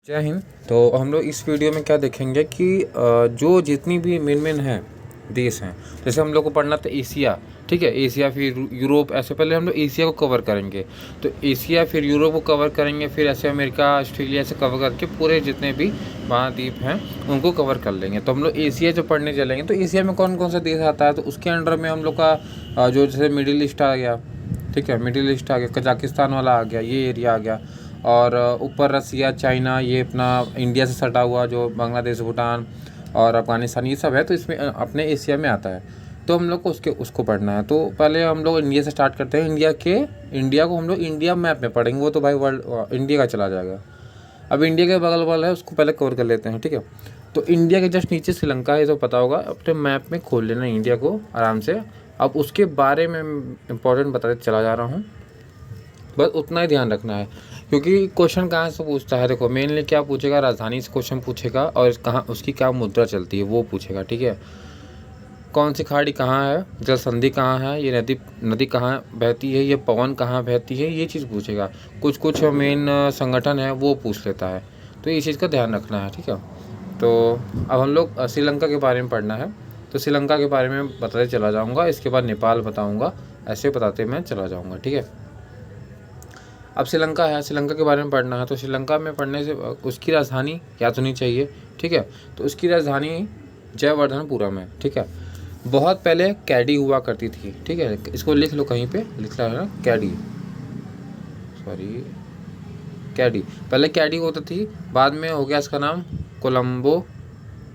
जय हिंद। तो हम लोग इस वीडियो में क्या देखेंगे कि जो जितनी भी मेन हैं देश हैं, जैसे हम लोग को पढ़ना था एशिया, ठीक है, एशिया फिर यूरोप, ऐसे पहले हम लोग एशिया को कवर करेंगे। तो एशिया फिर यूरोप को कवर करेंगे, फिर ऐसे अमेरिका ऑस्ट्रेलिया से कवर करके पूरे जितने भी महाद्वीप हैं उनको कवर कर लेंगे। तो हम लोग एशिया जो पढ़ने चलेंगे तो एशिया में कौन कौन सा देश आता है, तो उसके अंडर में हम लोग का जो जैसे मिडिल ईस्ट आ गया, ठीक है, मिडिल ईस्ट आ गया, कजाकिस्तान वाला आ गया, ये एरिया आ गया। और ऊपर रसिया, चाइना, ये अपना इंडिया से सटा हुआ जो बांग्लादेश, भूटान और अफ़गानिस्तान, ये सब है। तो इसमें अपने एशिया में आता है, तो हम लोग को उसको पढ़ना है। तो पहले हम लोग इंडिया से स्टार्ट करते हैं। इंडिया को हम लोग इंडिया मैप में पढ़ेंगे, वो तो भाई वर्ल्ड इंडिया का चला जाएगा। अब इंडिया के बगल वाला है उसको पहले कवर कर लेते हैं, ठीक है। तो इंडिया के जस्ट नीचे श्रीलंका है, तो पता होगा, अपने मैप में खोल लेना इंडिया को आराम से। अब उसके बारे में इम्पोर्टेंट बताते चला जा रहा हूँ, बस उतना ही ध्यान रखना है, क्योंकि क्वेश्चन कहाँ से पूछता है। देखो मेनली क्या पूछेगा, राजधानी से क्वेश्चन पूछेगा और कहाँ उसकी क्या मुद्रा चलती है वो पूछेगा, ठीक है। कौन सी खाड़ी कहाँ है, जल संधि कहाँ है, ये नदी कहाँ बहती है, ये पवन कहाँ बहती है, ये चीज़ पूछेगा। कुछ मेन संगठन है वो पूछ लेता है, तो ये चीज़ का ध्यान रखना है, ठीक है। तो अब हम लोग श्रीलंका के बारे में पढ़ना है, तो श्रीलंका के बारे में बताते चला जाऊँगा, इसके बाद नेपाल बताऊँगा, ऐसे बताते मैं चला जाऊँगा, ठीक है। अब श्रीलंका है, श्रीलंका के बारे में पढ़ना है। तो श्रीलंका में पढ़ने से उसकी राजधानी याद होनी चाहिए, ठीक है। तो उसकी राजधानी जयवर्धनपुरम है, ठीक है। बहुत पहले कैडी हुआ करती थी, ठीक है, इसको लिख लो, कहीं पे लिखना है ना, कैडी, सॉरी कैडी, पहले कैडी होती थी, बाद में हो गया इसका नाम कोलंबो,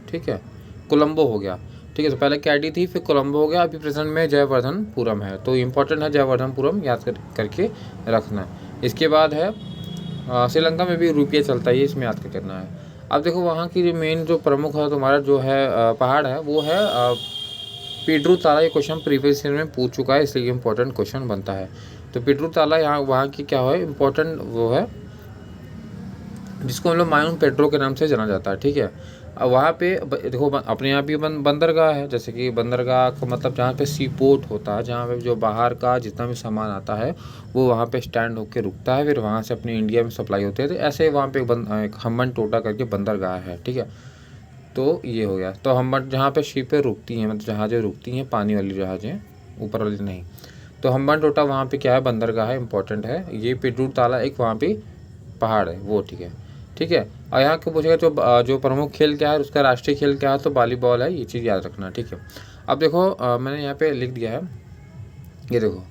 ठीक है, कोलंबो हो गया, ठीक है। तो पहले कैडी थी, फिर कोलंबो हो गया, अभी प्रेजेंट में जयवर्धनपुरम है। तो इम्पोर्टेंट है जयवर्धनपुरम, याद करके रखना। इसके बाद है श्रीलंका में भी रुपया चलता है, ये इसमें याद करना है। अब देखो वहाँ की जो मेन जो प्रमुख है तुम्हारा जो है पहाड़ है, वो है पिड्रू ताला। ये क्वेश्चन प्रीवियस ईयर में पूछ चुका है, इसलिए इम्पोर्टेंट क्वेश्चन बनता है। तो पिड्रू ताला यहाँ वहाँ की क्या है, इम्पोर्टेंट वो है जिसको हम लोग माउंट पेड्रो के नाम से जाना जाता है, ठीक है। अब वहाँ पे देखो अपने यहाँ भी बंदरगाह है, जैसे कि बंदरगाह का मतलब जहाँ पे सी पोर्ट होता है, जहाँ पे जो बाहर का जितना भी सामान आता है वो वहाँ पे स्टैंड होकर रुकता है, फिर वहाँ से अपने इंडिया में सप्लाई होती है। तो ऐसे वहाँ पे एक हम्बन टोटा करके बंदरगाह है, ठीक है। तो ये हो गया। तो हम्बन जहाँ पे शिपें रुकती हैं, मतलब जहाज़ें रुकती हैं, पानी वाली जहाज़ें, ऊपर वाली नहीं। तो हम्बन टोटा वहाँ पे क्या है, बंदरगाह है, इंपॉर्टेंट है। ये पिड्रू ताला एक वहाँ पे पहाड़ है, वो ठीक है, ठीक है। और यहाँ के पूछेगा जो प्रमुख खेल क्या है, उसका राष्ट्रीय खेल क्या है, तो वॉलीबॉल है, ये चीज़ याद रखना, ठीक है। अब देखो मैंने यहाँ पे लिख दिया है, ये देखो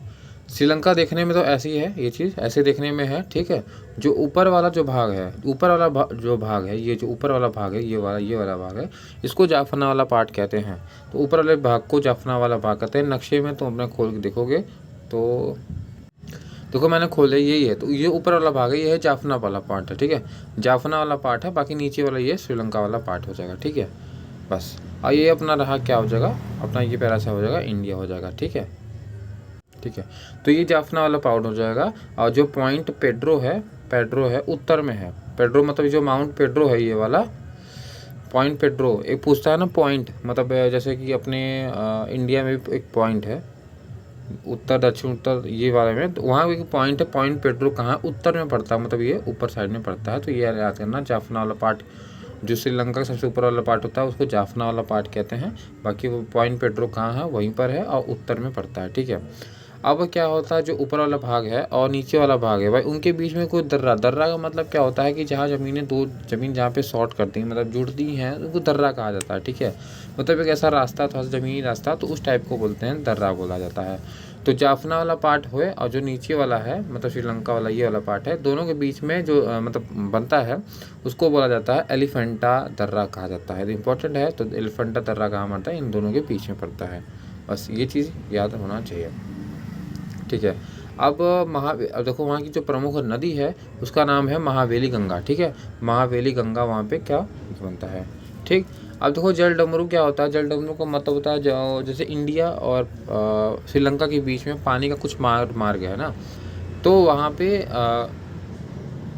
श्रीलंका देखने में तो ऐसी है, ये चीज़ ऐसे देखने में है, ठीक है। जो ऊपर वाला जो भाग है, ऊपर वाला जो भाग है, ये जो ऊपर वाला भाग है, ये वाला भाग है, इसको जाफना वाला पार्ट कहते हैं। तो ऊपर वाले भाग को जाफना वाला भाग कहते हैं। नक्शे में तो अपने खोल के देखोगे तो देखो मैंने खोले, यही है। तो ये ऊपर वाला भाग है, ये है जाफना वाला पार्ट है, ठीक है, जाफना वाला पार्ट है। बाकी नीचे वाला ये श्रीलंका वाला पार्ट हो जाएगा, ठीक है, बस। और ये अपना रहा क्या हो जाएगा, अपना ये पैरा सा हो जाएगा, इंडिया हो जाएगा, ठीक है, ठीक है। तो ये जाफना वाला पार्ट हो जाएगा। और जो पॉइंट पेड्रो है उत्तर में है। पेड्रो मतलब जो माउंट पेड्रो है, ये वाला पॉइंट पेड्रो, एक पूछता है ना पॉइंट, मतलब जैसे कि अपने इंडिया में भी एक पॉइंट है, उत्तर दक्षिण उत्तर, ये वाले में, तो वहाँ एक पॉइंट है, पॉइंट पेड्रो कहाँ, उत्तर में पड़ता है, मतलब ये ऊपर साइड में पड़ता है। तो ये याद करना, जाफना वाला पार्ट जो श्रीलंका का सबसे ऊपर वाला पार्ट होता है उसको जाफना वाला पार्ट कहते हैं। बाकी वो पॉइंट पेड्रो कहाँ है, वहीं पर है और उत्तर में पड़ता है, ठीक है। अब क्या होता है, जो ऊपर वाला भाग है और नीचे वाला भाग है भाई, उनके बीच में कोई दर्रा का मतलब क्या होता है कि जहाँ ज़मीन जहाँ पे शॉर्ट करती हैं, मतलब जुड़ती हैं, उनको दर्रा कहा जाता है, ठीक है। मतलब एक ऐसा रास्ता था, ज़मीनी रास्ता, तो उस टाइप को बोलते हैं, दर्रा बोला जाता है। तो जाफना वाला पार्ट है और जो नीचे वाला है, मतलब श्रीलंका वाला ये वाला पार्ट है, दोनों के बीच में जो मतलब बनता है उसको बोला जाता है एलिफेंटा दर्रा कहा जाता है। इंपॉर्टेंट है, तो एलिफेंटा दर्रा कहाँ पड़ता है, इन दोनों के बीच में पड़ता है, बस ये चीज़ याद होना चाहिए, ठीक है। अब देखो वहाँ की जो प्रमुख नदी है उसका नाम है महावेली गंगा, ठीक है। महावेली गंगा वहाँ पे क्या बनता है, ठीक। अब देखो जल डमरू क्या होता है, जल डमरू का मतलब होता है जैसे इंडिया और श्रीलंका के बीच में पानी का कुछ मार्ग है ना, तो वहाँ पे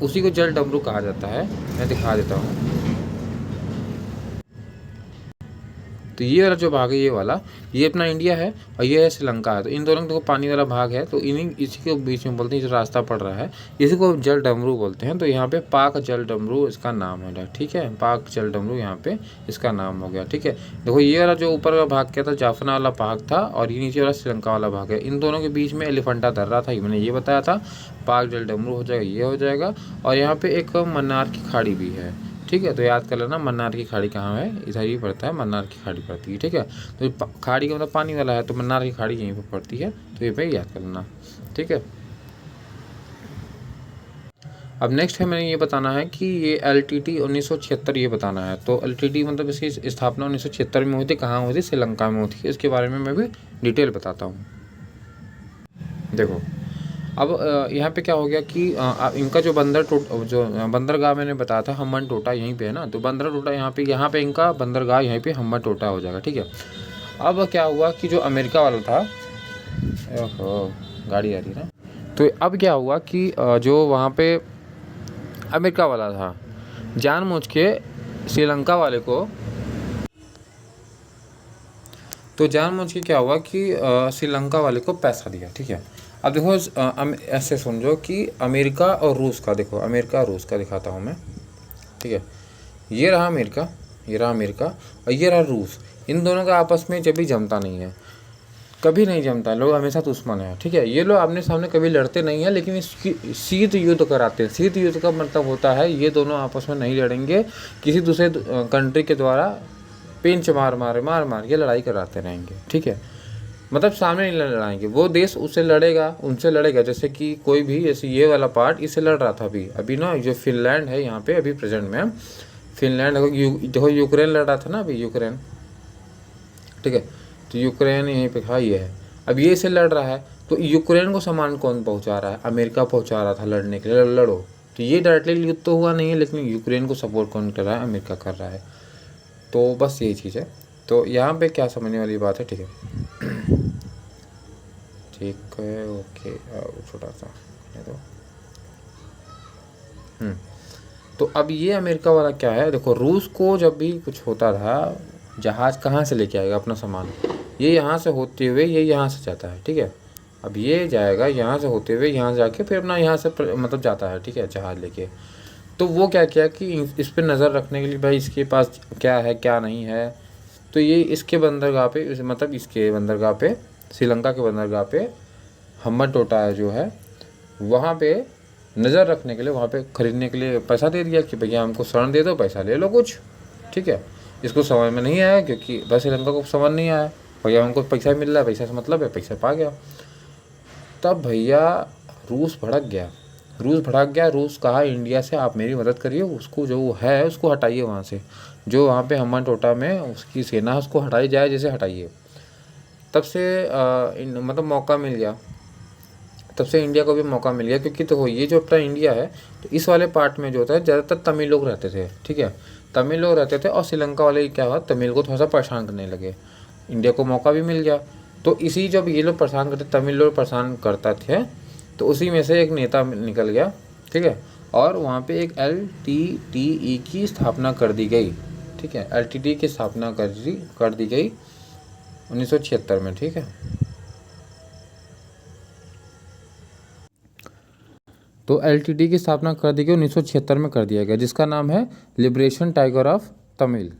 उसी को जल डमरू कहा जाता है। मैं दिखा देता हूँ। तो तो ये वाला जो भाग है ये वाला, ये अपना इंडिया है और ये है श्रीलंका है। तो इन दोनों को पानी वाला भाग है, तो इन्हीं इसी के बीच में बोलते हैं, जो रास्ता पड़ रहा है इसी को जल डमरू बोलते हैं। तो यहाँ पे पाक जल डमरू इसका नाम है, ठीक है, पाक जल डमरू यहाँ पे इसका नाम हो गया, ठीक है। देखो ये वाला जो ऊपर का भाग क्या था, जाफना वाला भाग था, और ये नीचे वाला श्रीलंका वाला भाग है। इन दोनों के बीच में एलिफेंटा दर्रा था, मैंने ये बताया था। पाक जल डमरू हो जाएगा, ये हो जाएगा। और यहाँ पे एक मन्नार की खाड़ी भी है, ठीक है। तो याद कर लेना मन्नार की खाड़ी कहाँ है, इधर ही पड़ता है, मन्नार की खाड़ी पड़ती है, ठीक है। तो खाड़ी का मतलब पानी वाला है, तो मन्नार की खाड़ी यहीं पर पड़ती है, तो ये पे याद कर लेना, ठीक है। अब नेक्स्ट है, मैंने ये बताना है कि ये LTT 1976 ये बताना है। तो LTT मतलब इसकी स्थापना 1976 में हुई थी, कहाँ हुई थी, श्रीलंका में हुई थी। इसके बारे में मैं भी डिटेल बताता हूँ। देखो अब यहाँ पे क्या हो गया कि इनका जो बंदरगाह मैंने बताया था, हम्बन टोटा यहीं पे है ना। तो टोटा यहाँ पे इनका बंदरगाह यहीं पे हम्बन टोटा हो जाएगा, ठीक है। अब क्या हुआ कि जो अमेरिका वाला था, ओहो गाड़ी आ रही है ना। तो अब क्या हुआ कि जो वहाँ पे अमेरिका वाला था, जानबूझ के श्रीलंका वाले को, तो जानबूझ के क्या हुआ कि श्रीलंका वाले को पैसा दिया, ठीक है। अब देखो ऐसे समझो कि अमेरिका और रूस का, देखो अमेरिका और रूस का दिखाता हूँ मैं, ठीक है। ये रहा अमेरिका, ये रहा अमेरिका, और ये रहा रूस। इन दोनों का आपस में जब भी जमता नहीं है, कभी नहीं जमता, लोग हमेशा दुश्मन है, ठीक है। ये लोग आमने सामने कभी लड़ते नहीं हैं, लेकिन इसकी शीत युद्ध कराते हैं। शीत युद्ध का मतलब होता है ये दोनों आपस में नहीं लड़ेंगे, किसी दूसरे कंट्री के द्वारा पेंच मार के लड़ाई कराते रहेंगे, ठीक है। मतलब सामने नहीं लड़ाएंगे, वो देश उससे लड़ेगा, उनसे लड़ेगा। जैसे कि कोई भी, जैसे ये वाला पार्ट इससे लड़ रहा था अभी ना, जो फिनलैंड है यहाँ पे अभी प्रेजेंट में, फिनलैंड देखो यूक्रेन लड़ रहा था ना अभी, यूक्रेन, ठीक है। तो यूक्रेन यहीं पे था, ये है। अब ये इसे लड़ रहा है, तो यूक्रेन को सामान कौन पहुँचा रहा है, अमेरिका पहुँचा रहा था लड़ने के लिए, लड़ो। तो ये डायरेक्टली युद्ध तो हुआ नहीं है, लेकिन यूक्रेन को सपोर्ट कौन कर रहा है, अमेरिका कर रहा है। तो बस यही चीज़ है। तो यहाँ पे क्या समझने वाली बात है, ठीक है, ठीक है, ओके। छोटा सा तो अब ये अमेरिका वाला क्या है, देखो रूस को जब भी कुछ होता था, जहाज़ कहाँ से लेके आएगा अपना सामान, ये यहाँ से होते हुए ये यहाँ से जाता है, ठीक है। अब ये जाएगा यहाँ से होते हुए यहाँ जाके फिर अपना यहाँ से मतलब जाता है, ठीक है, जहाज़ लेके। तो वो क्या किया कि इस पर नज़र रखने के लिए, भाई इसके पास क्या है क्या नहीं है, तो ये इसके बंदरगाह पे, मतलब इसके बंदरगाह पे, श्रीलंका के बंदरगाह पे हम्बन टोटा जो है, वहाँ पे नज़र रखने के लिए, वहाँ पे ख़रीदने के लिए पैसा दे दिया कि भैया हमको शरण दे दो, पैसा ले लो कुछ, ठीक है। इसको समझ में नहीं आया, क्योंकि बस श्रीलंका को समझ नहीं आया, भैया हमको पैसा मिल रहा है, पैसा से मतलब है, पैसा पा गया। तब भैया रूस भड़क गया। रूस कहा इंडिया से आप मेरी मदद करिए, उसको जो है उसको हटाइए वहाँ से, जो वहाँ पे हम्बन टोटा में उसकी सेना है उसको हटाई जाए, जैसे हटाइए। तब से मतलब मौका मिल गया, तब से इंडिया को भी मौका मिल गया, क्योंकि तो ये जो अपना इंडिया है, तो इस वाले पार्ट में जो होता है ज़्यादातर तमिल लोग रहते थे, ठीक है, तमिल लोग रहते थे। और श्रीलंका वाले क्या हुआ, तमिल को थोड़ा सा परेशान करने लगे, इंडिया को मौका भी मिल गया। तो इसी जब ये लोग परेशान करते, तमिल लोग परेशान करता थे, तो उसी में से एक नेता निकल गया, ठीक है। और वहाँ पे एक LTTE की स्थापना कर दी गई, ठीक है, LTTE की स्थापना कर दी गई 1976 में, ठीक है। तो LTTE की स्थापना कर दी गई 1976 में कर दिया गया, जिसका नाम है लिबरेशन टाइगर ऑफ तमिल,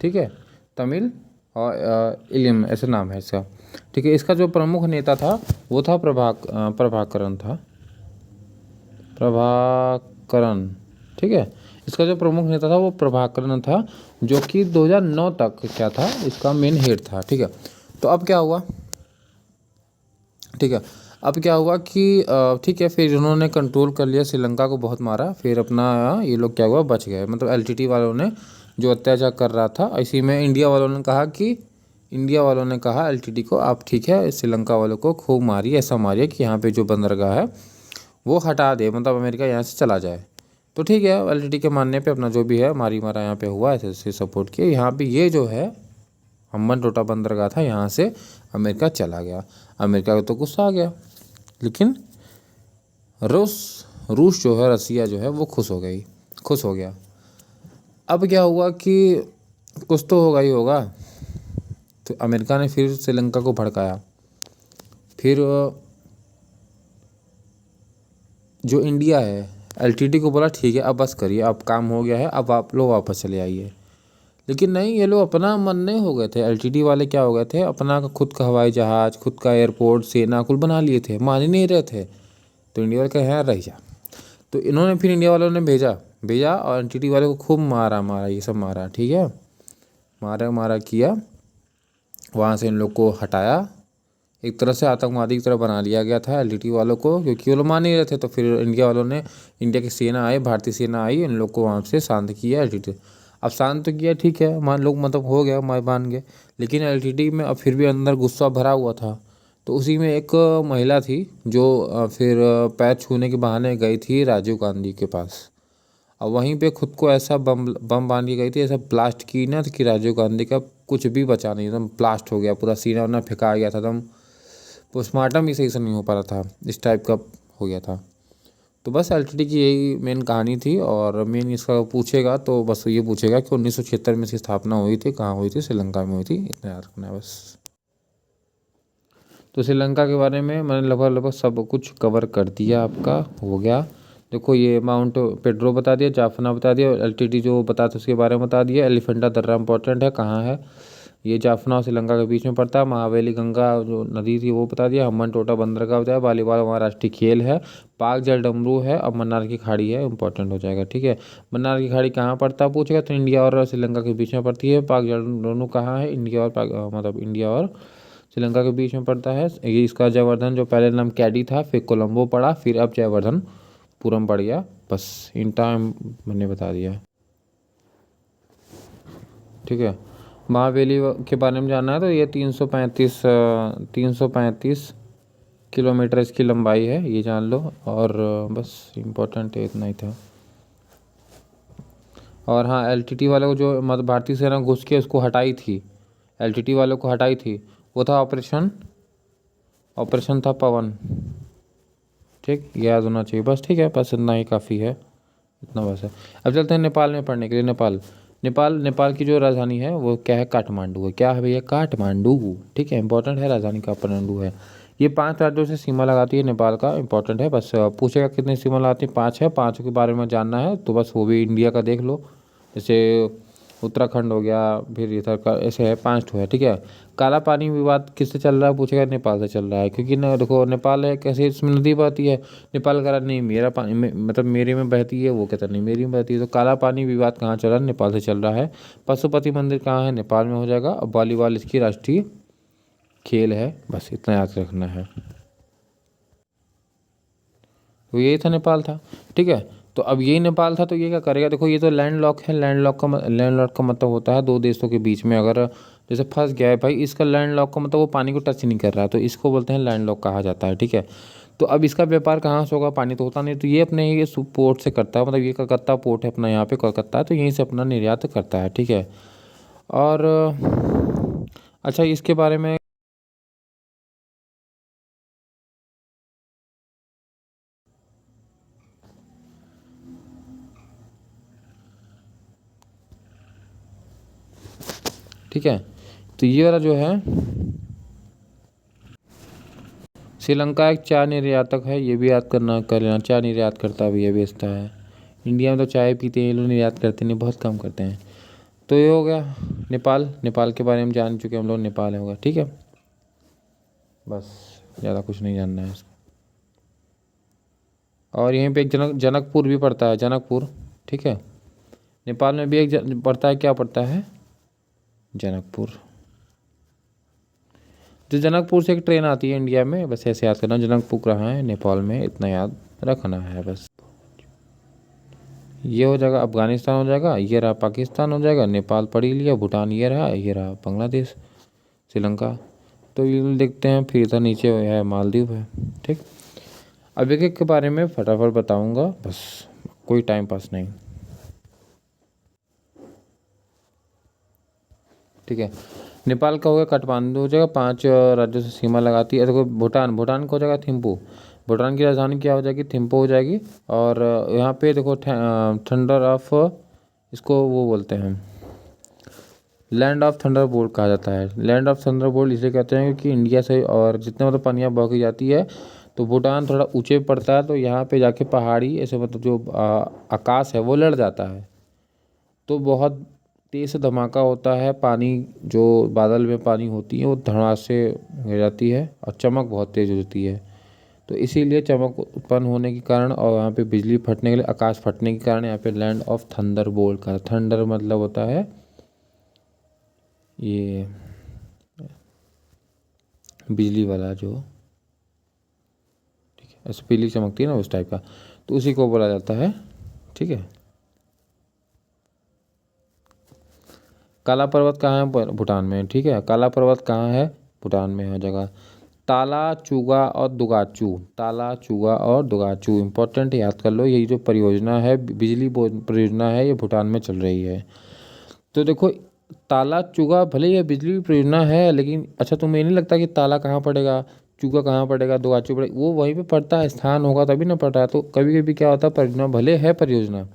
ठीक है, तमिल और इलियम ऐसे नाम है इसका, ठीक है। इसका जो प्रमुख नेता था वो था प्रभाकरन, ठीक है। इसका जो प्रमुख नेता था वो प्रभाकरन था, जो कि 2009 तक क्या था, इसका मेन हेड था, ठीक है। तो अब क्या हुआ, ठीक है, अब क्या हुआ कि ठीक है, फिर उन्होंने कंट्रोल कर लिया, श्रीलंका को बहुत मारा, फिर अपना ये लोग क्या हुआ, बच गए। मतलब LTTE वालों ने जो अत्याचार कर रहा था, इसी में इंडिया वालों ने कहा LTTE को, आप ठीक है श्रीलंका वालों को खूब मारिए, ऐसा मारिए कि यहाँ पे जो बंदरगाह है वो हटा दे, मतलब अमेरिका यहाँ से चला जाए। तो ठीक है, LTTE के मानने पे अपना जो भी है मारी मारा यहाँ पे हुआ, ऐसे सपोर्ट किए। यहाँ पे ये जो है हम्बन टोटा बंदरगाह था, यहाँ से अमेरिका चला गया। अमेरिका को तो गुस्सा आ गया, लेकिन रूस जो है, रसिया जो है वो खुश हो गया। अब क्या हुआ कि कुछ तो होगा ही होगा, तो अमेरिका ने फिर श्रीलंका को भड़काया। फिर जो इंडिया है एलटीटी को बोला ठीक है अब बस करिए, अब काम हो गया है, अब आप लोग वापस चले आइए। लेकिन नहीं, ये लोग अपना मन नहीं हो गए थे। एलटीटी वाले क्या हो गए थे, अपना खुद का हवाई जहाज़, खुद का एयरपोर्ट, सेना कुल बना लिए थे, मान ही नहीं रहे थे। तो इंडिया वाले कहे रह जा। तो इन्होंने फिर इंडिया वालों ने भेजा और एलटीटी वाले को खूब मारा ये सब मारा, ठीक है, मारा किया। वहाँ से इन लोग को हटाया, एक तरह से आतंकवादी की तरह बना लिया गया था एलटीटी वालों को, क्योंकि वो लोग मान नहीं रहे थे। तो फिर इंडिया वालों ने, इंडिया की सेना आई, भारतीय सेना आई, इन लोग को वहाँ से शांत किया एलटीटी। अब शांत तो किया, ठीक है, मान लोग मतलब हो गया, मान गए। लेकिन एलटीटी में अब फिर भी अंदर गुस्सा भरा हुआ था। तो उसी में एक महिला थी जो फिर पैर छूने के बहाने गई थी राजीव गांधी के पास। अब वहीं पे खुद को ऐसा बम बांध के गई थी, ऐसा ब्लास्ट की ना कि राजीव गांधी का कुछ भी बचा नहीं, एकदम ब्लास्ट हो गया, पूरा सीना उन्हें फेंका गया था, एकदम पोस्टमार्टम भी सही से नहीं हो पा रहा था, इस टाइप का हो गया था। तो बस एलटीटी की यही मेन कहानी थी। और मेन इसका पूछेगा तो बस ये पूछेगा कि 1976 में इसकी स्थापना हुई थी, कहाँ हुई थी, श्रीलंका में हुई थी, इतना याद रखना है बस। तो श्रीलंका के बारे में मैंने लगभग सब कुछ कवर कर दिया, आपका हो गया। देखो ये माउंट पेड्रो बता दिया, जाफना बता दिया, एलटीटी जो बता था उसके बारे में बता दिया। एलिफेंटा दर्रा इंपॉर्टेंट है, कहाँ है ये, जाफना और श्रीलंका के बीच में पड़ता है। महावेली गंगा जो नदी थी वो बता दिया। हम्बन टोटा बंदरगाह बताया। वॉलीबॉल हमारा राष्ट्रीय खेल है। पाक जल डमरू है। अब मन्नार की खाड़ी है, इंपॉर्टेंट हो जाएगा, ठीक है। मन्नार की खाड़ी कहाँ पड़ता है पूछेगा तो इंडिया और श्रीलंका के बीच में पड़ती है। पाक जल डमरू कहाँ है, इंडिया और मतलब इंडिया और श्रीलंका के बीच में पड़ता है। ये इसका जयवर्धन जो पहले नाम कैडी था, फिर कोलंबो पड़ा, फिर अब जयवर्धनपुरम पड़ गया। बस इन टाइम मैंने बता दिया, ठीक है। महाबली के बारे में जानना है तो ये 335 किलोमीटर इसकी लंबाई है, ये जान लो। और बस इम्पोर्टेंट है, इतना ही था। और हाँ, एलटीटी वाले को जो मतलब भारतीय सेना घुस के उसको हटाई थी, एलटीटी वालों को हटाई थी, वो था ऑपरेशन था पवन, ठीक, याद होना चाहिए बस, ठीक है। बस इतना ही काफ़ी है, इतना बस है। अब चलते हैं नेपाल में पढ़ने के लिए। नेपाल की जो राजधानी है वो क्या है, काठमांडू है। क्या है भैया, काठमांडू, ठीक है, इंपॉर्टेंट है, राजधानी काठमांडू है। ये 5 राज्यों से सीमा लगाती है नेपाल का, इंपॉर्टेंट है। बस पूछेगा कितनी सीमा लगाती है, 5 है, 5 के बारे में जानना है तो बस वो भी इंडिया का देख लो। जैसे उत्तराखंड हो गया, फिर इधर का ऐसे है, 5 ठो है, ठीक है। काला पानी विवाद किससे चल रहा है पूछेगा, नेपाल से चल रहा है, क्योंकि ना देखो नेपाल है कैसे, इसमें नदी बहती है। नेपाल कह रहा नहीं मेरा पानी मतलब मेरे में बहती है, वो कहता नहीं मेरी में बहती है। तो काला पानी विवाद कहाँ चल रहा है, नेपाल से चल रहा है। पशुपति मंदिर कहाँ है, नेपाल में हो जाएगा। और वॉलीबॉल इसकी राष्ट्रीय खेल है, बस इतना याद रखना है। तो यही था, नेपाल था, ठीक है। तो अब यही नेपाल था, तो ये क्या करेगा, देखो ये तो लैंड लॉक है। लैंड लॉक का मतलब होता है 2 देशों के बीच में अगर जैसे फंस गया है भाई, इसका लैंड लॉक का मतलब वो पानी को टच नहीं कर रहा है, तो इसको बोलते हैं लैंड लॉक कहा जाता है, ठीक है। तो अब इसका व्यापार कहाँ से होगा, पानी तो होता नहीं, तो ये अपने ये पोर्ट से करता है, मतलब ये कलकत्ता पोर्ट है अपना, यहाँ पे कलकत्ता है, तो यहीं से अपना निर्यात करता है, ठीक है। और अच्छा इसके बारे में ठीक है। तो ये वाला जो है श्रीलंका एक चाय निर्यातक है, ये भी याद करना कर लेना, चाय निर्यात करता भी है, बेचता है। इंडिया में तो चाय पीते हैं, ये लोग निर्यात करते नहीं, बहुत कम करते हैं। तो ये हो गया नेपाल के बारे में जान चुके हम लोग, नेपाल होगा, ठीक है। बस ज़्यादा कुछ नहीं जानना है इसको। और यहीं पे एक जनकपुर भी पड़ता है, जनकपुर, ठीक है। नेपाल में भी एक पड़ता है, क्या पड़ता है, जनकपुर। जो जनकपुर से एक ट्रेन आती है इंडिया में, बस ऐसे याद करना, जनकपुर कहाँ है, नेपाल में, इतना याद रखना है बस। ये हो जाएगा अफगानिस्तान, हो जाएगा, ये रहा पाकिस्तान, हो जाएगा नेपाल पढ़ ही लिया, भूटान ये रहा, ये रहा बांग्लादेश, श्रीलंका। तो ये देखते हैं, फिर इधर नीचे है मालदीव है, ठीक। अब एक के बारे में फटाफट बताऊंगा, बस कोई टाइम पास नहीं, ठीक है। नेपाल का हो गया काठमांडू, हो जाएगा, 5 राज्यों से सीमा लगाती है। देखो भूटान का हो जाएगा थिम्पू, भूटान की राजधानी क्या हो जाएगी, थिम्पू हो जाएगी। और यहाँ पे देखो थंडर ऑफ, इसको वो बोलते हैं लैंड ऑफ थंडरबोल्ट कहा जाता है। लैंड ऑफ थंडरबोल्ट इसे कहते हैं क्योंकि इंडिया से और जितने मतलब पनिया बह के जाती है तो भूटान थोड़ा ऊंचे पे पड़ता है, तो यहाँ पे जाके पहाड़ी ऐसे मतलब जो आकाश है वो लड़ जाता है, तो बहुत तेज़ से धमाका होता है, पानी जो बादल में पानी होती है वो धड़ास से गिर जाती है और चमक बहुत तेज़ होती है। तो इसीलिए चमक उत्पन्न होने के कारण और यहाँ पे बिजली फटने के लिए, आकाश फटने के कारण यहाँ पे लैंड ऑफ थंडर बोल्ट का, थंडर मतलब होता है ये बिजली वाला जो, ठीक है, ऐसे बिजली चमकती है ना उस टाइप का, तो उसी को बोला जाता है। ठीक है। काला पर्वत कहाँ है? भूटान में। ठीक है, काला पर्वत कहाँ है? भूटान में है जगह। ताला चूगा और दुगाचू, ताला चूगा और दुगाचू इंपॉर्टेंट, याद कर लो। यही जो परियोजना है, बिजली परियोजना है, ये भूटान में चल रही है। तो देखो ताला चूगा भले ये बिजली परियोजना है, लेकिन अच्छा तुम्हें नहीं लगता कि ताला कहाँ पड़ेगा, चूगा कहाँ पड़ेगा, दुगाचू पड़ेगा, वो वहीं पे पड़ता है, स्थान होगा तभी ना पड़ रहा है। तो कभी कभी क्या होता है, परियोजना भले है परियोजना,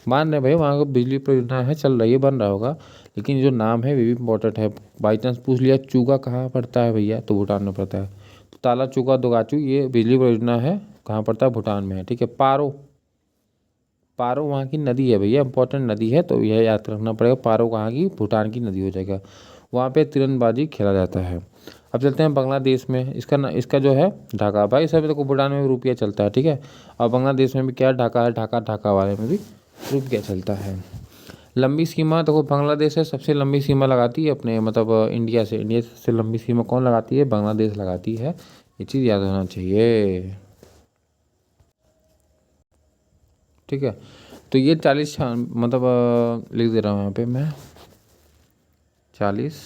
मान रहे भाई वहाँ का बिजली परियोजना है, चल रही है, बन रहा होगा, लेकिन जो नाम है वो भी इम्पोर्टेंट है। बाई चांस पूछ लिया चूगा कहाँ पड़ता है भैया, तो भूटान में पड़ता है। तो ताला चूगा दोगाचू ये बिजली परियोजना है, कहाँ पड़ता है? भूटान में है। ठीक है। पारो, पारो वहाँ की नदी है भैया, इंपॉर्टेंट नदी है, तो यह याद रखना पड़ेगा। पारो कहाँ की? भूटान की नदी हो जाएगा। वहाँ पे तीरंदाजी खेला जाता है। अब चलते हैं बांग्लादेश में। इसका जो है ढाका, भाई सब देखो भूटान में भी रुपया चलता है। ठीक है। और बांग्लादेश में भी क्या ढाका है, ढाका, ढाका वाले में भी रुपया चलता है। लंबी सीमा देखो बांग्लादेश है, सबसे लंबी सीमा लगाती है अपने मतलब इंडिया से। इंडिया से सबसे लंबी सीमा कौन लगाती है? बांग्लादेश लगाती है। ये चीज़ याद होना चाहिए। ठीक है। तो ये 40 मतलब लिख दे रहा हूँ यहाँ पे मैं 40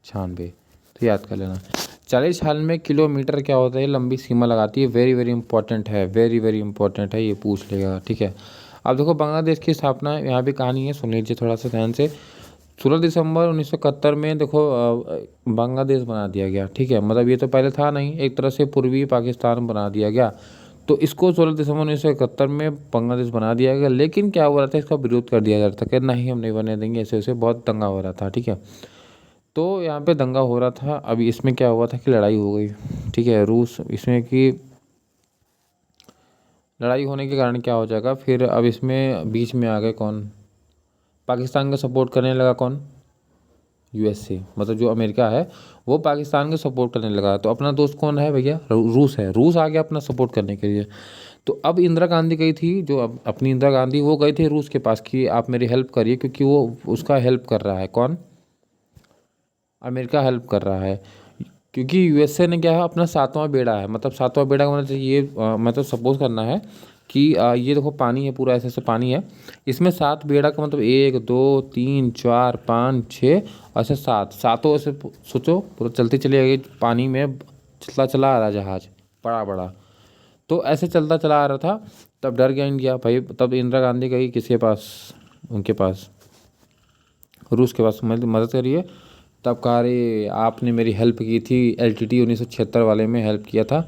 96, तो याद कर लेना। 40 96 किलोमीटर क्या होता है? लंबी सीमा लगाती है। वेरी वेरी इंपॉर्टेंट है, वेरी वेरी इंपॉर्टेंट है, ये पूछ लेगा। ठीक है। अब देखो बांग्लादेश की स्थापना यहाँ पे कहानी है, सुन लीजिए थोड़ा सा ध्यान से। 16 दिसंबर 1971 में देखो बांग्लादेश बना दिया गया। ठीक है, मतलब ये तो पहले था नहीं, एक तरह से पूर्वी पाकिस्तान बना दिया गया। तो इसको 16 दिसंबर 1971 में बांग्लादेश बना दिया गया, लेकिन क्या हो रहा था, इसका विरोध कर दिया जा रहा था कि नहीं हम नहीं बनने देंगे, ऐसे ऐसे बहुत दंगा हो रहा था। ठीक है। तो यहाँ पे दंगा हो रहा था। अभी इसमें क्या हुआ था कि लड़ाई हो गई। ठीक है, रूस इसमें की लड़ाई होने के कारण क्या हो जाएगा फिर, अब इसमें बीच में आ गए कौन? पाकिस्तान का सपोर्ट करने लगा कौन? यूएसए, मतलब जो अमेरिका है वो पाकिस्तान का सपोर्ट करने लगा। तो अपना दोस्त कौन है भैया? रूस है। रूस आ गया अपना सपोर्ट करने के लिए। तो अब इंदिरा गांधी गई थी, जो अपनी इंदिरा गांधी, वो गई थी रूस के पास कि आप मेरी हेल्प करिए, क्योंकि वो उसका हेल्प कर रहा है कौन? अमेरिका हेल्प कर रहा है। क्योंकि यूएसए ने क्या है, अपना 7वां बेड़ा है, मतलब 7वां बेड़ा का मतलब ये मतलब सपोज करना है कि ये देखो पानी है, पूरा ऐसे ऐसे पानी है, इसमें 7 बेड़ा का मतलब 1 2 3 4 5 6 ऐसे 7, सातों ऐसे सोचो पूरा चलते चले गए पानी में, चला चला आ रहा जहाज बड़ा बड़ा। तो ऐसे चलता चला आ रहा था, तब डर गया इंडिया भाई। तब इंदिरा गांधी गई किसके पास? उनके पास, रूस के पास, मदद करिए। तब कहा अरे आपने मेरी हेल्प की थी, LTT 1976 वाले में हेल्प किया था।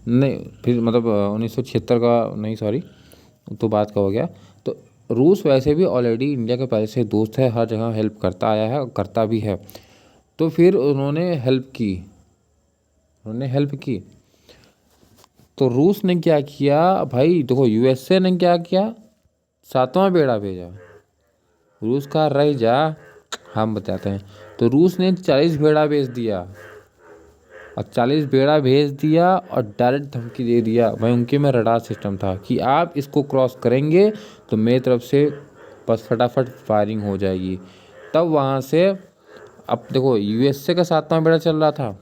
नहीं फिर मतलब 1976 का नहीं, सॉरी, तो बात का हो गया। तो रूस वैसे भी ऑलरेडी इंडिया के पहले से दोस्त है, हर जगह हेल्प करता आया है और करता भी है। तो फिर उन्होंने हेल्प की, उन्होंने हेल्प की। तो रूस ने क्या किया भाई, देखो यूएसए ने क्या किया, 7वां बेड़ा भेजा। रूस का रह जा, हम बताते हैं। तो रूस ने 40 बेड़ा भेज दिया, और 40 बेड़ा भेज दिया और डायरेक्ट धमकी दे दिया भाई। उनके में रडार सिस्टम था कि आप इसको क्रॉस करेंगे तो मेरी तरफ से बस फटाफट फायरिंग हो जाएगी। तब वहाँ से, अब देखो यूएसए का 7वां बेड़ा चल रहा था,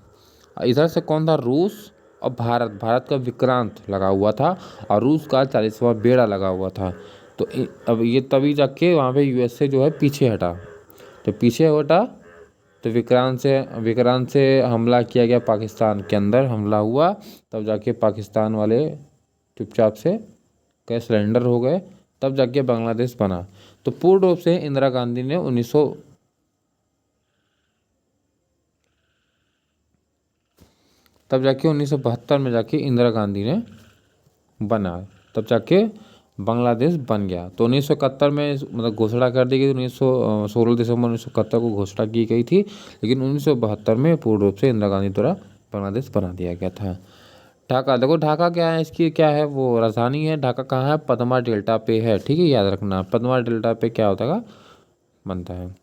इधर से कौन था? रूस और भारत। भारत का विक्रांत लगा हुआ था और रूस का 40वां बेड़ा लगा हुआ था। तो अब ये तभी जाके वहाँ पे यूएसए जो है पीछे हटा। तो पीछे हटा तो विक्रांत से हमला किया गया, पाकिस्तान के अंदर हमला हुआ। तब जाके पाकिस्तान वाले चुपचाप से कहे सरेंडर हो गए, तब जाके बांग्लादेश बना। तो पूर्ण रूप से इंदिरा गांधी ने 1900 तब जाके 1972 में जाके इंदिरा गांधी ने बना, तब जाके बांग्लादेश बन गया। तो 1971 में मतलब घोषणा कर दी गई, 16 दिसंबर 1971 को घोषणा की गई थी, लेकिन 1972 में पूर्ण रूप से इंदिरा गांधी द्वारा बांग्लादेश बना दिया गया था। ढाका, देखो ढाका क्या है, इसकी क्या है वो राजधानी है। ढाका कहाँ है, पद्मा डेल्टा पे है, ठीक है, याद रखना पद्मा डेल्टा पे क्या होता है, बनता है।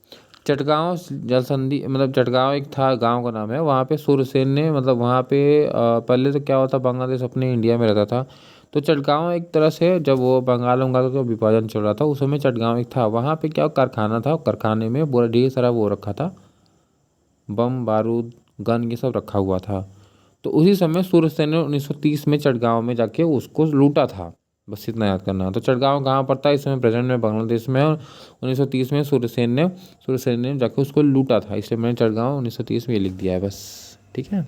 चटगांव जल संधि, मतलब चटगांव एक था, गांव का नाम है, वहाँ पे सूर्यसेन ने, मतलब वहाँ पे पहले तो क्या होता, बांग्लादेश अपने इंडिया में रहता था, तो चटगांव एक तरह से जब वो बंगाल का विभाजन चल रहा था उस समय चटगांव एक था, वहाँ पे क्या कारखाना था, कारखाने में पूरा ढेर सारा वो रखा था, बम बारूद गन ये सब रखा हुआ था। तो उसी समय सूर्यसेन ने 1930 में चटगांव में जाके उसको लूटा था, बस इतना याद करना। तो चटगांव कहाँ पड़ता है, इस समय प्रेजेंट में बांग्लादेश में, और 1930 में सूर्यसेन ने जाके उसको लूटा था, इसलिए मैंने चटगांव 1930 में ये लिख दिया है बस, ठीक है।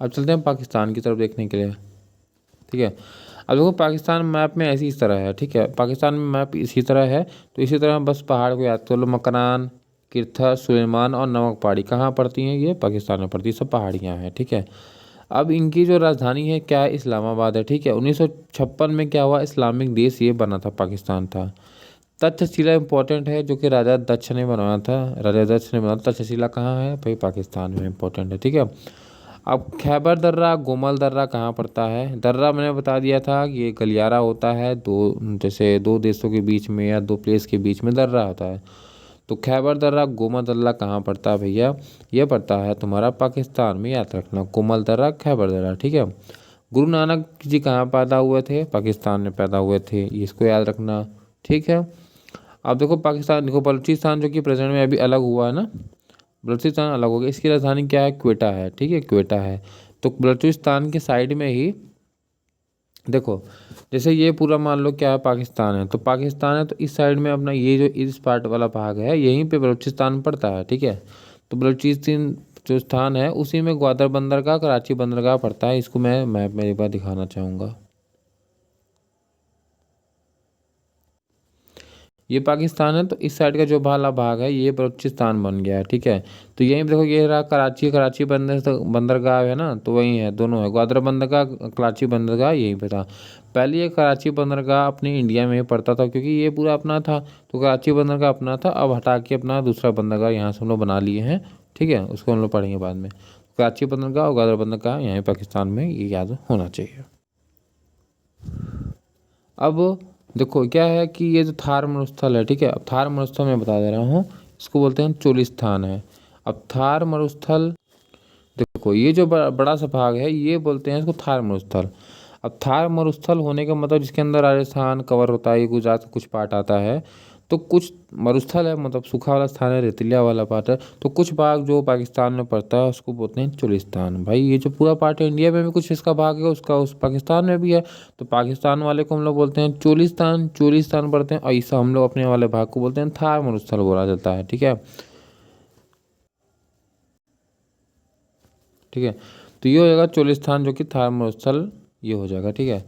अब चलते हैं पाकिस्तान की तरफ देखने के लिए, ठीक है। अब देखो पाकिस्तान मैप में ऐसी इस तरह है, ठीक है, पाकिस्तान में मैप इसी तरह है। तो इसी तरह बस पहाड़ को याद कर लो, मकरान, किरथा, सुलेमान और नमक पहाड़ी कहाँ पड़ती हैं, ये पाकिस्तान में पड़ती है, सब पहाड़ियाँ हैं, ठीक है। अब इनकी जो राजधानी है क्या है, इस्लामाबाद है, ठीक है। 1956 में क्या हुआ, इस्लामिक देश ये बना था, पाकिस्तान था। तक्षशिला इंपॉर्टेंट है, जो कि राजा दक्ष ने बनवाया था, राजा दक्ष ने बनाया। तक्षशिला कहाँ है भाई, पाकिस्तान में इंपॉर्टेंट है, ठीक है। अब खैबर दर्रा, गोमल दर्रा कहाँ पड़ता है। दर्रा मैंने बता दिया था कि ये गलियारा होता है, दो जैसे दो देशों के बीच में या दो प्लेस के बीच में दर्रा होता है। तो खैबर दर्रा, गोमल दर्रा कहाँ पड़ता है भैया, ये पड़ता है तुम्हारा पाकिस्तान में, याद रखना, कोमल दर्रा, खैबर दर्रा, ठीक है। गुरु नानक जी कहाँ पैदा हुए थे, पाकिस्तान में पैदा हुए थे, इसको याद रखना, ठीक है। अब देखो पाकिस्तान, देखो बलूचिस्तान जो कि प्रेजेंट में अभी अलग हुआ है ना, बलूचिस्तान अलग हो गया, इसकी राजधानी क्या है, क्वेटा है, ठीक है, क्वेटा है। तो बलूचिस्तान के साइड में ही देखो, जैसे ये पूरा मान लो क्या है, पाकिस्तान है, तो पाकिस्तान है, तो इस साइड में अपना ये जो इस पार्ट वाला भाग है, यहीं पे बलूचिस्तान पड़ता है, ठीक है। तो बलूचिस्तान जो स्थान है उसी में ग्वादर बंदरगाह, कराची बंदरगाह पड़ता है, इसको मैं मैप में एक बार दिखाना चाहूँगा। ये पाकिस्तान है, तो इस साइड का जो वाला भाग है ये बलूचिस्तान बन गया है, ठीक है। तो यहीं पे देखो ये रहा कराची, कराची बंदरगाह है ना, तो वही है, दोनों है, ग्वादर बंदरगाह, कराची बंदरगाह यहीं पे था। पहले ये कराची बंदरगाह अपने इंडिया में ही पड़ता था, क्योंकि ये पूरा अपना था, तो कराची बंदरगाह अपना था, अब हटा के अपना दूसरा बंदरगाह यहाँ से हम लोग बना लिए हैं, ठीक है, उसको हम लोग पढ़ेंगे बाद में। कराची बंदरगाह और ग्वादर बंदरगाह यहाँ पाकिस्तान में, ये याद होना चाहिए। अब देखो क्या है कि ये जो थार मरुस्थल है, ठीक है, अब थार मरुस्थल मैं बता दे रहा हूँ, इसको बोलते हैं चोलिस्तान है। अब थार मरुस्थल, देखो ये जो बड़ा सा भाग है ये बोलते हैं इसको थार मरुस्थल। अब थार मरुस्थल होने का मतलब जिसके अंदर राजस्थान कवर होता है, ये गुजरात का कुछ पार्ट आता है, तो कुछ मरुस्थल है, मतलब सूखा वाला स्थान है, रेतीला वाला पार्ट है, तो कुछ भाग जो पाकिस्तान में पड़ता है उसको बोलते हैं चोलिस्तान। भाई ये जो पूरा पार्ट है इंडिया में भी कुछ इसका भाग है, उसका उस पाकिस्तान में भी है, तो पाकिस्तान वाले को हम लोग बोलते हैं चोलिस्तान, चोलिस्तान पढ़ते हैं, और ऐसा हम लोग अपने वाले भाग को बोलते हैं थार मरुस्थल बोला जाता है, ठीक है, ठीक है। तो ये हो जाएगा चोलिस्तान, जो कि थार मरुस्थल ये हो जाएगा, ठीक है।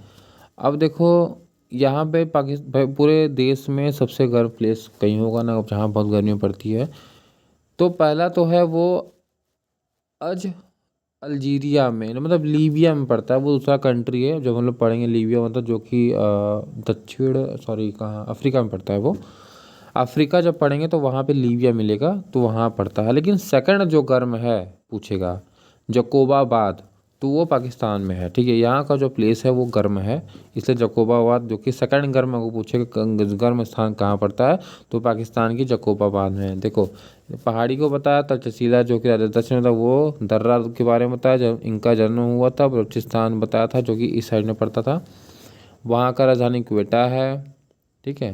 अब देखो यहाँ पे पाकिस्तान पूरे देश में सबसे गर्म प्लेस कहीं होगा ना जहाँ बहुत गर्मी पड़ती है, तो पहला तो है वो अज अल्जीरिया में, मतलब लीबिया में पड़ता है, वो दूसरा कंट्री है जब हम लोग पढ़ेंगे, लीबिया मतलब जो कि दक्षिण, सॉरी कहाँ, अफ्रीका में पड़ता है वो, अफ्रीका जब पढ़ेंगे तो वहाँ पे लीबिया मिलेगा, तो वहाँ पड़ता है। लेकिन सेकंड जो गर्म है पूछेगा, जकोबाबाद, तो वो पाकिस्तान में है, ठीक है, यहाँ का जो प्लेस है वो गर्म है, इसलिए जकोबाबाद जो कि सेकंड गर्म है, वो पूछेगा गर्म स्थान कहाँ पड़ता है, तो पाकिस्तान की जकोबाबाद में है। देखो पहाड़ी को बताया, तक्षशिला जो कि दक्षिण में था, वो दर्रा के बारे में बताया जब इनका जन्म हुआ था, बलूचिस्तान बताया था जो कि इस साइड में पड़ता था, वहाँ का राजधानी क्वेटा है, ठीक है,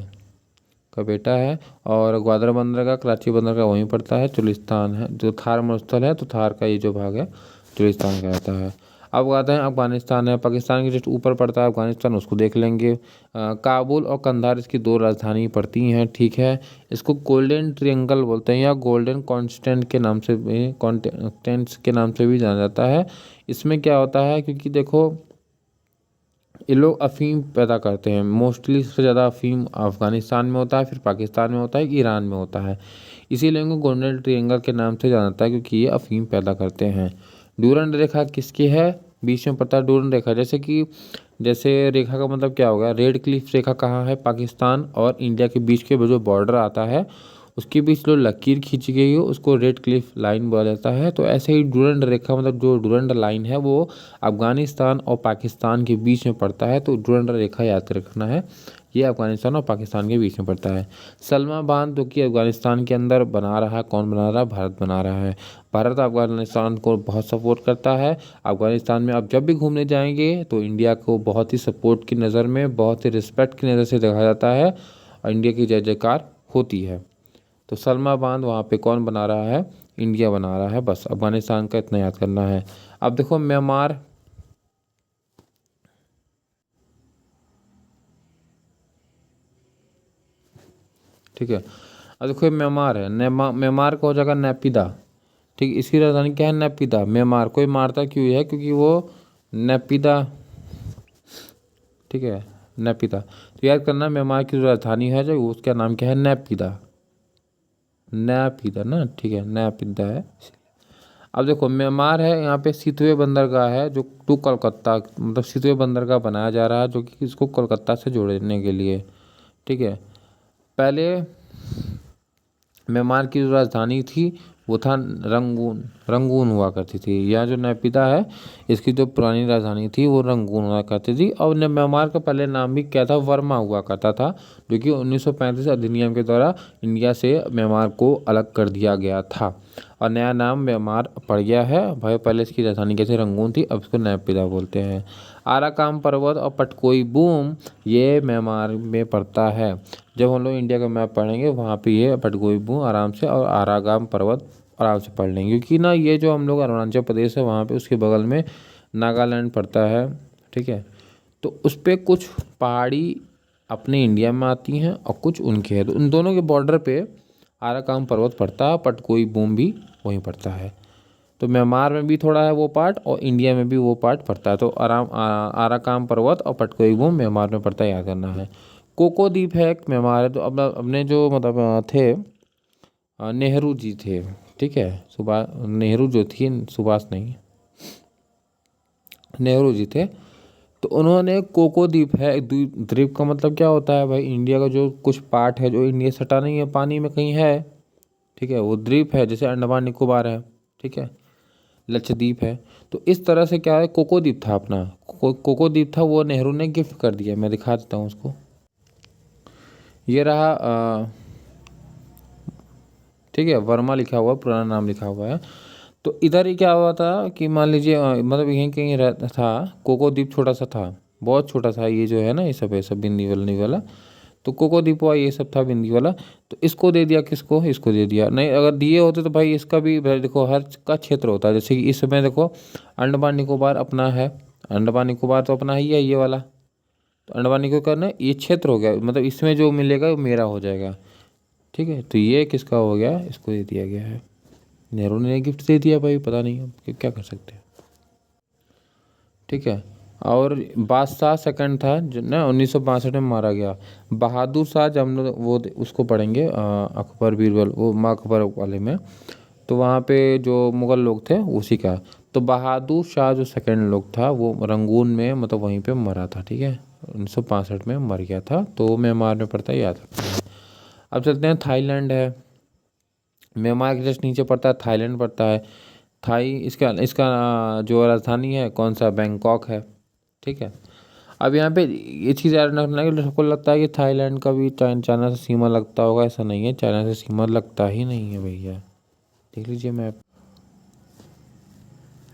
का बेटा है, और ग्वादर बंदरगाह, कराची बंदरगाह वहीं पड़ता है, चुलिस्तान है, जो थार मरुस्थल है, तो थार का ये जो भाग है चुलिस्तान कहता है। अब आते हैं अफगानिस्तान है, पाकिस्तान के जस्ट ऊपर पड़ता है अफगानिस्तान, उसको देख लेंगे। काबुल और कंधार इसकी दो राजधानी पड़ती हैं, ठीक है। इसको गोल्डन ट्रियंगल बोलते हैं, या गोल्डन कॉन्स्टेंट के नाम से भी, कॉन्टेंट्स के नाम से भी जाना जाता है। इसमें क्या होता है, क्योंकि देखो ये लोग अफ़ीम पैदा करते हैं, मोस्टली सबसे ज़्यादा अफ़ीम अफ़गानिस्तान में होता है, फिर पाकिस्तान में होता है, ईरान में होता है, इसीलिए इनको गोल्डन ट्रियंगल के नाम से जाना जाता है, क्योंकि ये अफ़ीम पैदा करते हैं। डूरंड रेखा किसकी है, बीच में पड़ता है डूरन रेखा। जैसे रेखा का मतलब क्या होगा, रेड क्लिफ रेखा कहाँ है, पाकिस्तान और इंडिया के बीच के जो बॉर्डर आता है उसके बीच जो लकीर खींची गई हो उसको रेड क्लिफ लाइन बोला जाता है। तो ऐसे ही डूरंड रेखा मतलब जो डूरंड लाइन है वो अफगानिस्तान और पाकिस्तान के बीच में पड़ता है। तो डूरंड रेखा याद रखना है, ये अफगानिस्तान और पाकिस्तान के बीच में पड़ता है। सलमा बांध जो कि अफगानिस्तान के अंदर बना रहा है, कौन बना रहा है, भारत बना रहा है। भारत अफगानिस्तान को बहुत सपोर्ट करता है। अफगानिस्तान में आप जब भी घूमने जाएंगे तो इंडिया को बहुत ही सपोर्ट की नज़र में, बहुत ही रिस्पेक्ट की नज़र से देखा जाता है और इंडिया की जय जयकार होती है। तो सलमा बांध वहाँ पे कौन बना रहा है, इंडिया बना रहा है। बस अफगानिस्तान का इतना याद करना है। अब देखो म्यांमार, ठीक है। अब देखो म्यांमार है, म्यांमार का हो जाएगा नेपिदा, ठीक। इसकी राजधानी क्या है, नेपिदा। म्यांमार कोई मारता क्यों है, क्योंकि वो नेपिदा, ठीक है, नेपिदा। तो याद करना म्यांमार की जो राजधानी है जो उसका नाम क्या है, नेपिदा, नेपिदा ना, ठीक है, नेपिदा है। अब देखो म्यांमार है, यहाँ पे सितवे बंदरगाह है जो टू कोलकाता मतलब सितवे बंदरगाह बनाया जा रहा है जो कि इसको कोलकाता से जोड़ने के लिए, ठीक है। पहले म्यांमार की जो राजधानी थी वो था रंगून, रंगून हुआ करती थी। यह जो नेपिदा है इसकी जो पुरानी राजधानी थी वो रंगून हुआ करती थी। और म्यांमार का पहले नाम भी क्या था, वर्मा हुआ करता था, जो कि 1935 अधिनियम के द्वारा इंडिया से म्यांमार को अलग कर दिया गया था और नया नाम म्यांमार पड़ गया है। भाई पहले इसकी राजधानी कैसे रंगून थी, अब इसको नेपिदा बोलते हैं। आराकान पर्वत और पटकोई बूम ये म्यांमार में पड़ता है। जब हम लोग इंडिया का मैप पढ़ेंगे वहाँ पे ये पटकोई बूम आराम से और आराकान पर्वत आराम से पढ़ लेंगे, क्योंकि ना ये जो हम लोग अरुणाचल प्रदेश है वहाँ पे उसके बगल में नागालैंड पड़ता है, ठीक है। तो उस पर कुछ पहाड़ी अपने इंडिया में आती हैं और कुछ उनके हैं, तो उन दोनों के बॉर्डर पे आराकान पर्वत पड़ता है, पटकोई बूम भी वहीं पड़ता है। तो म्यांमार में भी थोड़ा है वो पार्ट और इंडिया में भी वो पार्ट पड़ता है। तो आराकान पर्वत और पटकोई बूम म्यांमार में पड़ता है, याद करना है। कोको द्वीप है एक म्यांमार है। तो अब अपने जो मतलब थे नेहरू जी थे, ठीक है, सुभाष नेहरू जो थी, सुभाष नहीं, नेहरू जी थे। तो उन्होंने कोको द्वीप है, द्वीप का मतलब क्या होता है भाई, इंडिया का जो कुछ पार्ट है जो इंडिया सटा नहीं है, पानी में कहीं है, ठीक है, वो द्वीप है। जैसे अंडमान निकोबार है, ठीक है, लक्षद्वीप है। तो इस तरह से क्या है, कोको द्वीप था अपना, कोको द्वीप था, वो नेहरू ने गिफ्ट कर दिया। मैं दिखा देता हूँ उसको, ये रहा, ठीक है, वर्मा लिखा हुआ, पुराना नाम लिखा हुआ है। तो इधर ही क्या हुआ था कि मान लीजिए मतलब यहीं कहीं रहता था, कोको द्वीप छोटा सा था, बहुत छोटा था। ये जो है ना, ये सब है, सब बिंदी वाला नहीं वाला, तो कोको द्वीप हुआ, ये सब था बिंदी वाला। तो इसको दे दिया, किसको, इसको दे दिया। नहीं, अगर दिए होते तो भाई इसका भी भाई देखो हर का क्षेत्र होता है। जैसे कि इस समय देखो अंडमान निकोबार अपना है, अंडमान निकोबार तो अपना ही है ये वाला। तो अंडमान निकोबार ना ये क्षेत्र हो गया, मतलब इसमें जो मिलेगा वो मेरा हो जाएगा, ठीक है। तो ये किसका हो गया, इसको दे दिया गया है, नेहरू ने गिफ्ट दे दिया भाई, पता नहीं हम क्या कर सकते हैं, ठीक है। और बादशाह सेकंड था जो ना 1962 में मारा गया। बहादुर शाह जब हम लोग वो उसको पढ़ेंगे अकबर बीरबल, वो माँ अकबर वाले में, तो वहाँ पे जो मुग़ल लोग थे उसी का। तो बहादुर शाह जो सेकंड लोग था वो रंगून में मतलब वहीं पे मरा था, ठीक है, 1965 में मर गया था। तो म्यांमार में पड़ता है, याद रखना है। अब चलते हैं, थाईलैंड है, म्यांमार के जस्ट नीचे पड़ता है, थाईलैंड पड़ता है। थाई इसका इसका जो राजधानी है कौन सा, बैंकॉक है, ठीक है। अब यहाँ पे ये चीज़ याद रखना है कि सबको लगता है कि थाईलैंड का भी चाइना से सीमा लगता होगा, ऐसा नहीं है, चाइना से सीमा लगता ही नहीं है भैया, देख लीजिए मैप,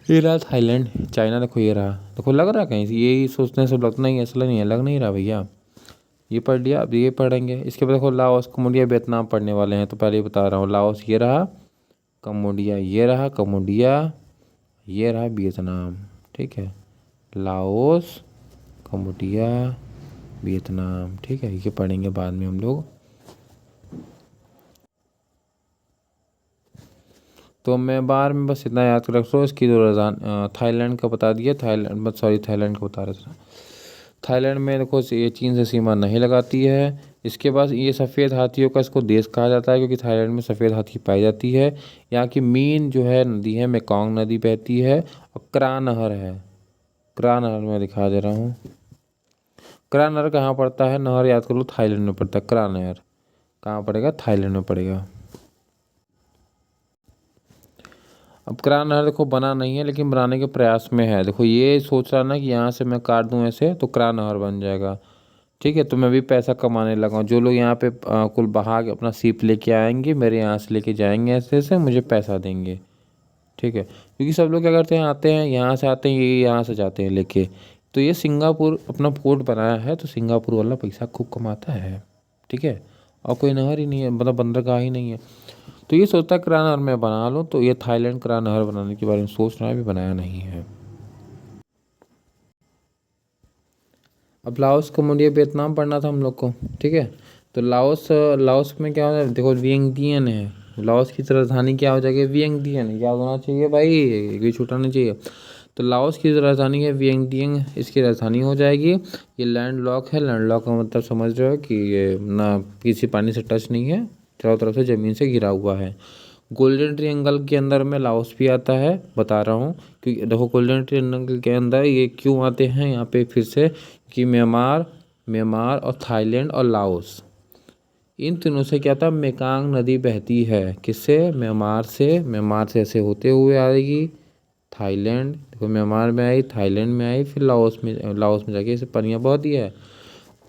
ये रहा थाईलैंड, चाइना देखो, ये रहा, देखो लग रहा है कहीं से, यही सोचने से लगता नहीं, ऐसा नहीं है, लग नहीं रहा भैया। ये पढ़ लिया, अब ये पढ़ेंगे। इसके बाद देखो लाओस, कम्बोडिया, वियतनाम पढ़ने वाले हैं, तो पहले ही बता रहा हूँ, लाओस ये रहा, कम्बोडिया ये रहा, कम्बोडिया ये रहा, वियतनाम, ठीक है, लाओस, कम्बोडिया, वियतनाम, ठीक है, ये पढ़ेंगे बाद में हम लोग। तो मैं बार में बस इतना याद कर रखो, इसकी जो राजधानी थाईलैंड का बता दिया, थाईलैंड सॉरी थाईलैंड का बता रहा था। थाईलैंड में देखो ये चीन से सीमा नहीं लगाती है। इसके बाद ये सफ़ेद हाथियों का इसको देश कहा जाता है, क्योंकि थाईलैंड में सफ़ेद हाथी पाई जाती है। यहाँ की मेन जो है नदी है मेकोंग नदी बहती है और क्रा नहर है, क्रा नहर में दिखा दे रहा हूँ। क्रा नहर कहाँ पड़ता है? नहर याद कर लो, थाईलैंड में पड़ता है। क्रा नहर कहाँ पड़ेगा? थाईलैंड में पड़ेगा। अब क्रा नहर देखो बना नहीं है, लेकिन बनाने के प्रयास में है। देखो ये सोच रहा ना कि यहाँ से मैं काट दूँ ऐसे तो क्रा नहर बन जाएगा। ठीक है, तो मैं भी पैसा कमाने लगा हूँ। जो लोग यहाँ पे कुल बहा के अपना सीप लेके आएंगे, मेरे यहाँ से लेके जाएंगे, ऐसे ऐसे मुझे पैसा देंगे। ठीक है, क्योंकि सब लोग क्या करते हैं, आते हैं यहाँ से, आते हैं ये यहाँ से जाते हैं लेके। तो ये सिंगापुर अपना पोर्ट बनाया है, तो सिंगापुर वाला पैसा खूब कमाता है। ठीक है, और कोई नहर ही नहीं है, मतलब बंदरगाह ही नहीं है। तो ये सोचता है क्रा नहर मैं बना लूँ, तो ये थाईलैंड क्रा नहर बनाने के बारे में सोच रहा है, अभी बनाया नहीं है। अब लाओस, कम्बोडिया, वियतनाम पढ़ना था हम लोग को। ठीक है, तो लाओस, लाओस में क्या होता है? देखो वियंगडियन है। लाओस की राजधानी क्या हो जाएगी? वियंगडियन। याद होना चाहिए भाई, ये छूटा नहीं चाहिए। तो लाओस की जो राजधानी है वियंगडियन, इसकी राजधानी हो जाएगी। ये लैंड लॉक है। लैंड लॉक का मतलब समझ रहे हो कि ये ना किसी पानी से टच नहीं है, चारों तरफ से ज़मीन से घिरा हुआ है। गोल्डन ट्रिएंगल के अंदर में लाओस भी आता है, बता रहा हूँ। क्योंकि देखो गोल्डन ट्रिएंगल के अंदर ये क्यों आते हैं यहाँ पे फिर से, कि म्यांमार, और थाईलैंड और लाओस, इन तीनों से क्या था, मेकांग नदी बहती है। किससे? म्यांमार से। म्यांमार से ऐसे होते हुए आएगी थाईलैंड। देखो म्यांमार में आई, थाईलैंड में आई, फिर लाओस में, जाके इसे पनिया बहती है।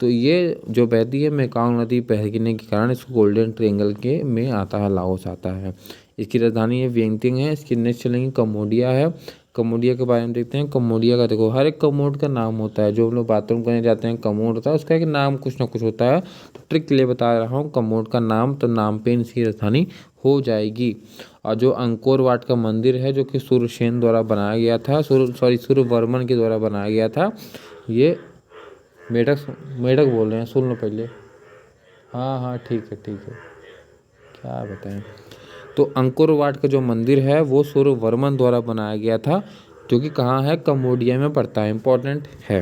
तो ये जो बहती है मेकांग नदी बहने के कारण इसको गोल्डन ट्रायंगल के में आता है, लाओस आता है। इसकी राजधानी है वियंगटिंग है। इसकी नेक्स्ट चलेंगे कम्बोडिया है। कम्बोडिया के बारे में देखते हैं। कम्बोडिया का देखो, हर एक कमोड का नाम होता है। जो हम लोग बाथरूम करने जाते हैं कमोड होता है, उसका एक नाम कुछ ना कुछ होता है। तो ट्रिक के लिए बता रहा हूँ, कमोड का नाम, तो नाम पे इसकी राजधानी हो जाएगी। और जो अंकोर वाट का मंदिर है, जो कि सूर्यसेन द्वारा बनाया गया था, सूर्यवर्मन के द्वारा बनाया गया था। ये मेढक, बोल रहे हैं, सुन लो पहले। हाँ हाँ ठीक है ठीक है, क्या बताएं। तो अंकोर वाट का जो मंदिर है वो सूर्यवर्मन द्वारा बनाया गया था, जो कि कहाँ है? कम्बोडिया में पड़ता है। इंपॉर्टेंट है।